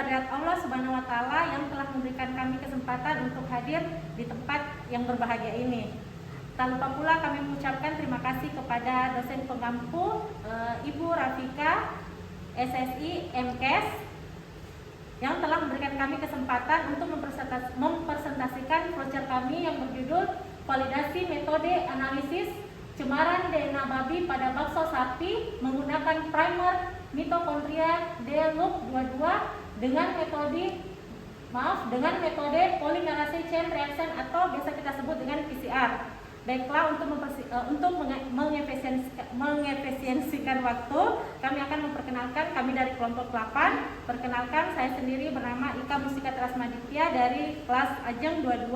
kehadirat Allah Subhanahu wa taala yang telah memberikan kami kesempatan untuk hadir di tempat yang berbahagia ini. Tak lupa pula kami mengucapkan terima kasih kepada dosen pengampu Ibu Rafika SSI MKes yang telah memberikan kami kesempatan untuk mempresentasikan voucher kami yang berjudul validasi metode analisis cemaran DNA babi pada bakso sapi menggunakan primer mitokondria D-loop 22 dengan metode polymerase chain reaction atau biasa kita sebut dengan PCR. Baiklah, untuk mengefisiensikan waktu, kami akan memperkenalkan kami dari kelompok 8. Perkenalkan, saya sendiri bernama Ika Mustika Trasmaditya dari kelas Ajeng 22.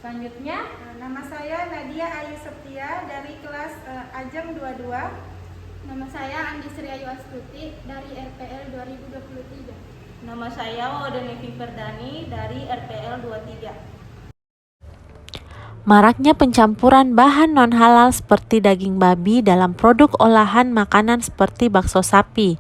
Selanjutnya, nama saya Nadia Ayu Septia dari kelas Ajeng 22. Nama saya Andi Sri Ayu Astuti dari RPL 2023. Nama saya Odenevi Perdani dari RPL 23. Maraknya pencampuran bahan non-halal seperti daging babi dalam produk olahan makanan seperti bakso sapi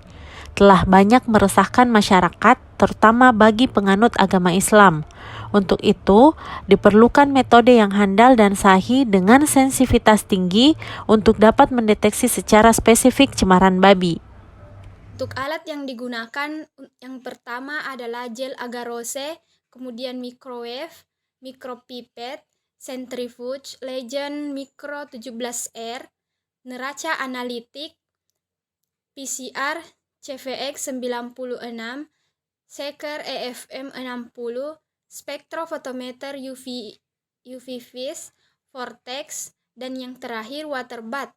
telah banyak meresahkan masyarakat, terutama bagi penganut agama Islam. Untuk itu, diperlukan metode yang handal dan sahih dengan sensitivitas tinggi untuk dapat mendeteksi secara spesifik cemaran babi. Untuk alat yang digunakan, yang pertama adalah gel agarose, kemudian microwave, micropipet, centrifuge, Legend Micro 17R, neraca analitik, PCR, CVX 96, Seeker EFM 60, spektrofotometer UV vis, vortex, dan yang terakhir water bath.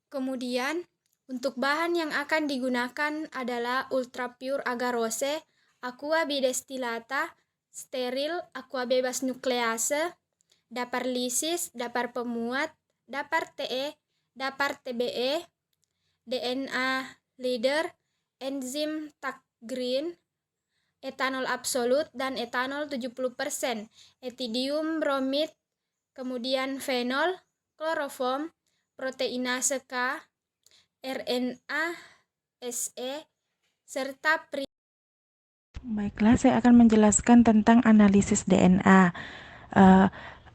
Kemudian, untuk bahan yang akan digunakan adalah ultra pure agarose, aqua bidestilata, steril, aqua bebas nuklease, dapar lisis, dapar pemuat, dapar TE, dapar TBE, DNA leader, enzim tak green, etanol absolut dan etanol 70%, etidium bromid, kemudian fenol, kloroform, proteinase K, RNA, SE, serta Baiklah, saya akan menjelaskan tentang analisis DNA.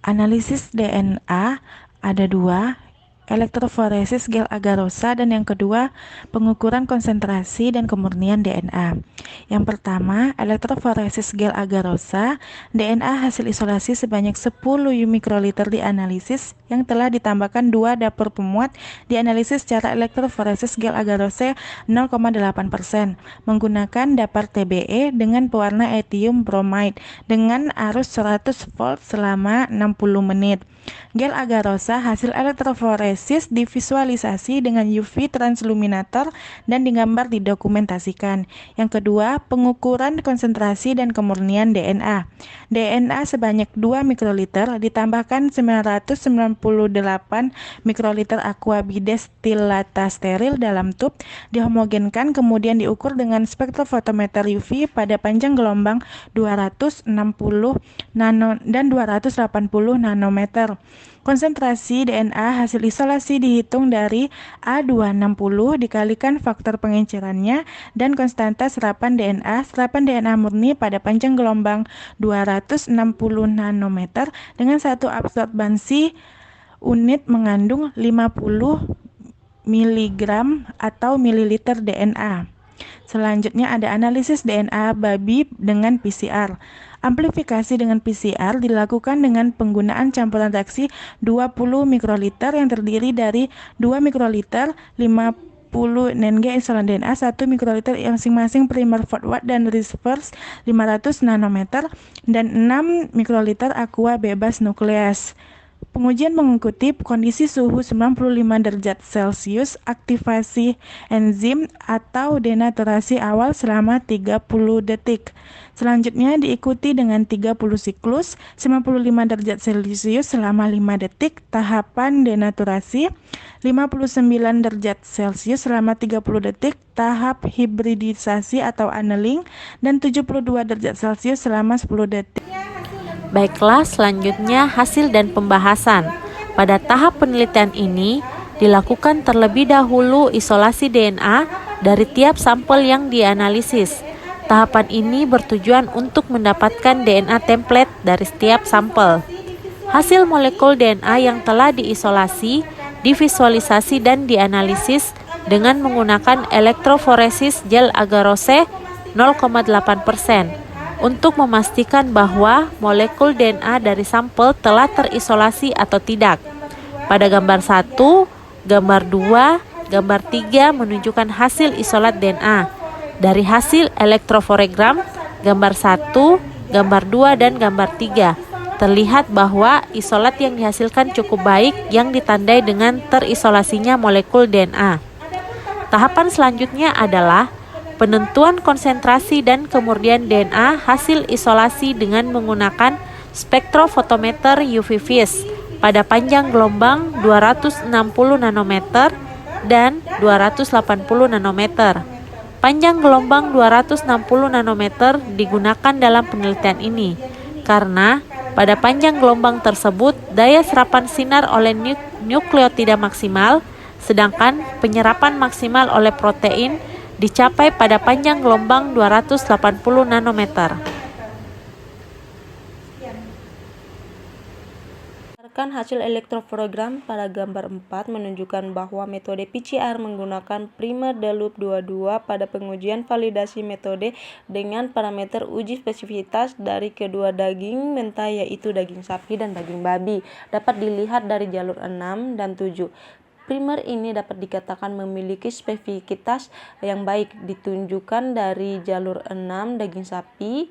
Analisis DNA ada dua, elektroforesis gel agarosa, dan yang kedua pengukuran konsentrasi dan kemurnian DNA. Yang pertama, elektroforesis gel agarosa, DNA hasil isolasi sebanyak 10 mikroliter dianalisis yang telah ditambahkan 2 dapur pemuat dianalisis secara elektroforesis gel agarosa 0,8% menggunakan dapar TBE dengan pewarna etium bromide dengan arus 100 volt selama 60 menit. Gel agarosa hasil elektroforesis divisualisasi dengan UV transluminator dan digambar didokumentasikan. Yang kedua, pengukuran konsentrasi dan kemurnian DNA. DNA sebanyak 2 mikroliter ditambahkan 998 mikroliter aqua bidestilata steril dalam tub, dihomogenkan kemudian diukur dengan spektrofotometer UV pada panjang gelombang 260 dan 280 nanometer. Konsentrasi DNA hasil isolasi dihitung dari A260 dikalikan faktor pengencerannya dan konstanta serapan DNA murni pada panjang gelombang 260 nanometer dengan satu absorbansi unit mengandung 50 mg atau mililiter DNA. Selanjutnya ada analisis DNA babi dengan PCR. Amplifikasi dengan PCR dilakukan dengan penggunaan campuran reaksi 20 mikroliter yang terdiri dari 2 mikroliter 50 NG isolan DNA, 1 mikroliter masing-masing primer forward dan reverse 500 nanometer, dan 6 mikroliter aqua bebas nukleas. Pengujian mengikuti kondisi suhu 95 derajat Celcius, aktivasi enzim atau denaturasi awal selama 30 detik. Selanjutnya diikuti dengan 30 siklus 95 derajat Celcius selama 5 detik, tahapan denaturasi 59 derajat Celcius selama 30 detik, tahap hibridisasi atau annealing, dan 72 derajat Celcius selama 10 detik. Baiklah, selanjutnya hasil dan pembahasan. Pada tahap penelitian ini, dilakukan terlebih dahulu isolasi DNA dari tiap sampel yang dianalisis. Tahapan ini bertujuan untuk mendapatkan DNA template dari setiap sampel. Hasil molekul DNA yang telah diisolasi, divisualisasi dan dianalisis dengan menggunakan elektroforesis gel agarose 0,8% untuk memastikan bahwa molekul DNA dari sampel telah terisolasi atau tidak. Pada gambar 1, gambar 2, gambar 3 menunjukkan hasil isolat DNA. Dari hasil elektroforegram, gambar 1, gambar 2, dan gambar 3, terlihat bahwa isolat yang dihasilkan cukup baik yang ditandai dengan terisolasinya molekul DNA. Tahapan selanjutnya adalah penentuan konsentrasi dan kemurnian DNA hasil isolasi dengan menggunakan spektrofotometer UV vis pada panjang gelombang 260 nanometer dan 280 nanometer. Panjang gelombang 260 nanometer digunakan dalam penelitian ini karena pada panjang gelombang tersebut daya serapan sinar oleh nukleotida maksimal, sedangkan penyerapan maksimal oleh protein dicapai pada panjang gelombang 280 nanometer. Berdasarkan hasil elektroforegram pada gambar 4 menunjukkan bahwa metode PCR menggunakan primer de loop 22 pada pengujian validasi metode dengan parameter uji spesifitas dari kedua daging mentah yaitu daging sapi dan daging babi dapat dilihat dari jalur 6 dan 7. Primer ini dapat dikatakan memiliki spesifitas yang baik ditunjukkan dari jalur 6 daging sapi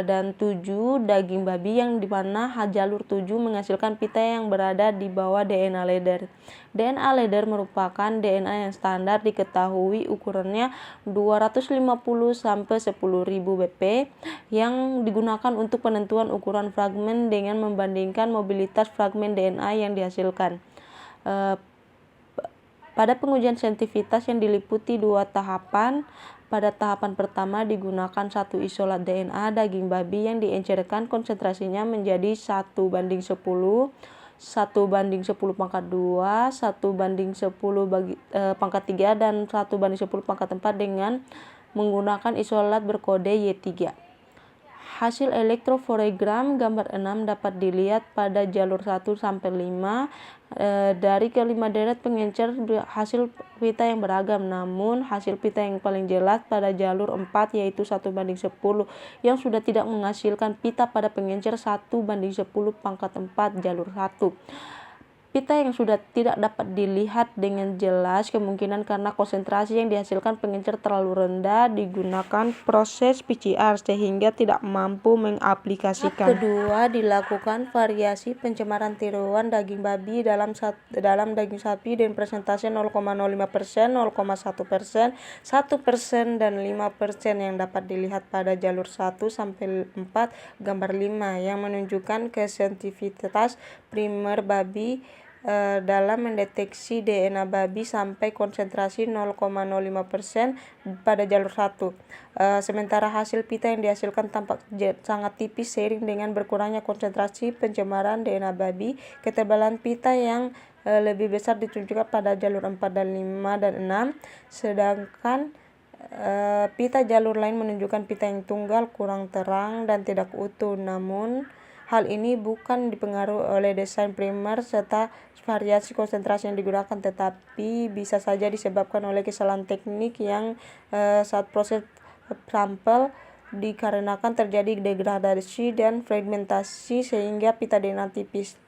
dan 7 daging babi yang dimana jalur 7 menghasilkan pita yang berada di bawah DNA leader. DNA leader merupakan DNA yang standar diketahui ukurannya 250 sampai 10.000 bp yang digunakan untuk penentuan ukuran fragmen dengan membandingkan mobilitas fragmen DNA yang dihasilkan. Pada pengujian sensitivitas yang diliputi 2 tahapan, pada tahapan pertama digunakan 1 isolat DNA daging babi yang diencerkan konsentrasinya menjadi 1:10, 1:10 pangkat 2, 1:10 pangkat 3, dan 1:10 pangkat 4 dengan menggunakan isolat berkode Y3. Hasil elektroforegram gambar 6 dapat dilihat pada jalur 1 sampai 5 dari kelima deret pengencer hasil pita yang beragam, namun hasil pita yang paling jelas pada jalur 4 yaitu 1:10 yang sudah tidak menghasilkan pita pada pengencer 1:10 pangkat 4 jalur 1. Pita yang sudah tidak dapat dilihat dengan jelas kemungkinan karena konsentrasi yang dihasilkan pengencer terlalu rendah digunakan proses PCR sehingga tidak mampu mengaplikasikan. Kedua, dilakukan variasi pencemaran tiruan daging babi dalam daging sapi dengan persentase 0,05%, 0,1%, 1%, dan 5% yang dapat dilihat pada jalur 1 sampai 4 gambar 5 yang menunjukkan kesensitivitas primer babi dalam mendeteksi DNA babi sampai konsentrasi 0,05% pada jalur 1. Sementara hasil pita yang dihasilkan tampak sangat tipis seiring dengan berkurangnya konsentrasi pencemaran DNA babi. Ketebalan pita yang lebih besar ditunjukkan pada jalur 4 dan 5 dan 6, sedangkan pita jalur lain menunjukkan pita yang tunggal, kurang terang, dan tidak utuh. Namun hal ini bukan dipengaruhi oleh desain primer serta variasi konsentrasi yang digunakan, tetapi bisa saja disebabkan oleh kesalahan teknik yang saat proses sampel dikarenakan terjadi degradasi dan fragmentasi sehingga pita DNA tipis.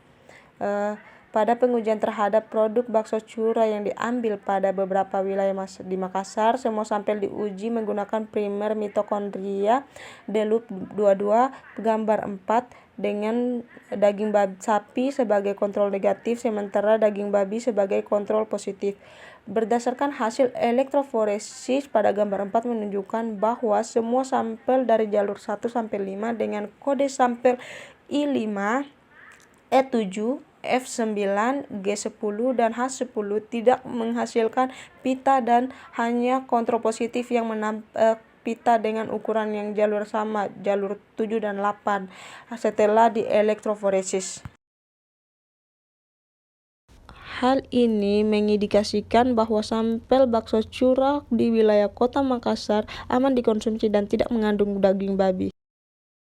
Pada pengujian terhadap produk bakso cura yang diambil pada beberapa wilayah di Makassar, semua sampel diuji menggunakan primer mitokondria de loop 22 gambar 4 dengan daging sapi sebagai kontrol negatif sementara daging babi sebagai kontrol positif. Berdasarkan hasil elektroforesis pada gambar 4 menunjukkan bahwa semua sampel dari jalur 1 sampai 5 dengan kode sampel I5, E7, F9, G10, dan H10 tidak menghasilkan pita dan hanya kontrol positif yang pita dengan ukuran yang jalur sama, jalur 7 dan 8 setelah dielektroforesis. Hal ini mengindikasikan bahwa sampel bakso curah di wilayah Kota Makassar aman dikonsumsi dan tidak mengandung daging babi.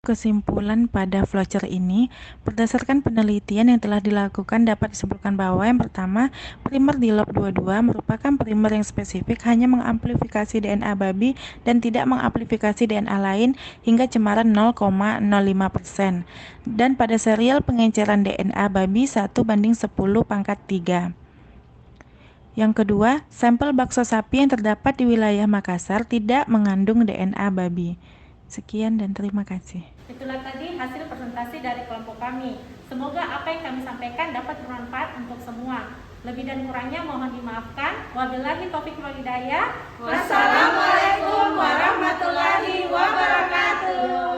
Kesimpulan pada flowchart ini, berdasarkan penelitian yang telah dilakukan dapat disimpulkan bahwa yang pertama, primer di log 22 merupakan primer yang spesifik hanya mengamplifikasi DNA babi dan tidak mengamplifikasi DNA lain hingga cemaran 0,05%. Dan pada serial pengenceran DNA babi 1:10⁻3. Yang kedua, sampel bakso sapi yang terdapat di wilayah Makassar tidak mengandung DNA babi. Sekian dan terima kasih. Itulah tadi hasil presentasi dari kelompok kami. Semoga apa yang kami sampaikan dapat bermanfaat untuk semua. Lebih dan kurangnya mohon dimaafkan. Wabillahi taufiq wal hidayah. Wassalamualaikum warahmatullahi wabarakatuh.